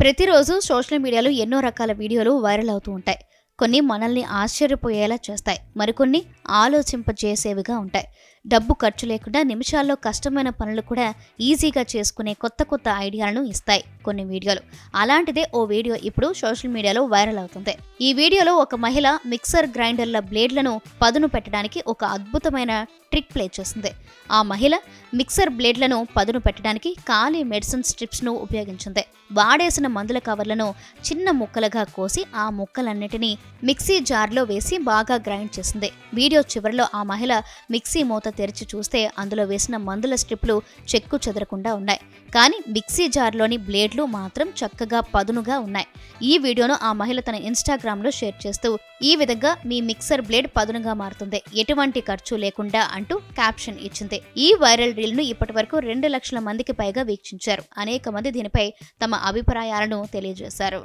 ప్రతిరోజు సోషల్ మీడియాలో ఎన్నో రకాల వీడియోలు వైరల్ అవుతూ ఉంటాయి. కొన్ని మనల్ని ఆశ్చర్యపోయేలా చేస్తాయి, మరికొన్ని ఆలోచింపజేసేవిగా ఉంటాయి. డబ్బు ఖర్చు లేకుండా నిమిషాల్లో కష్టమైన పనులు కూడా ఈజీగా చేసుకునే కొత్త కొత్త ఐడియాలను ఇస్తాయి కొన్ని వీడియోలు. అలాంటిదే ఓ వీడియో ఇప్పుడు సోషల్ మీడియాలో వైరల్ అవుతుంది. ఈ వీడియోలో ఒక మహిళ మిక్సర్ గ్రైండర్ల బ్లేడ్లను పదును పెట్టడానికి ఒక అద్భుతమైన ట్రిక్ ప్లే చేసింది. ఆ మహిళ మిక్సర్ బ్లేడ్లను పదును పెట్టడానికి ఖాళీ మెడిసిన్ స్ట్రిప్స్ను ఉపయోగించింది. వాడేసిన మందుల కవర్లను చిన్న ముక్కలుగా కోసి ఆ ముక్కలన్నిటినీ మిక్సీ జార్లో వేసి బాగా గ్రైండ్ చేసింది. వీడియో చివరిలో ఆ మహిళ మిక్సీ మూత తెరిచి చూస్తే అందులో వేసిన మందుల స్ట్రిప్లు చెక్కు చెదరకుండా ఉన్నాయి. కానీ మిక్సీ జార్లోని బ్లేడ్లు మాత్రం చక్కగా పదునుగా ఉన్నాయి. ఈ వీడియోను ఆ మహిళ తన ఇన్స్టాగ్రామ్లో షేర్ చేస్తూ, ఈ విధంగా మీ మిక్సర్ బ్లేడ్ పదునుగా మారుతుంది, ఎటువంటి ఖర్చు లేకుండా అంటూ క్యాప్షన్ ఇచ్చింది. ఈ వైరల్ రీల్ ను ఇప్పటి వరకు 2 లక్షల మందికి పైగా వీక్షించారు. అనేక మంది దీనిపై తమ అభిప్రాయాలను తెలియజేశారు.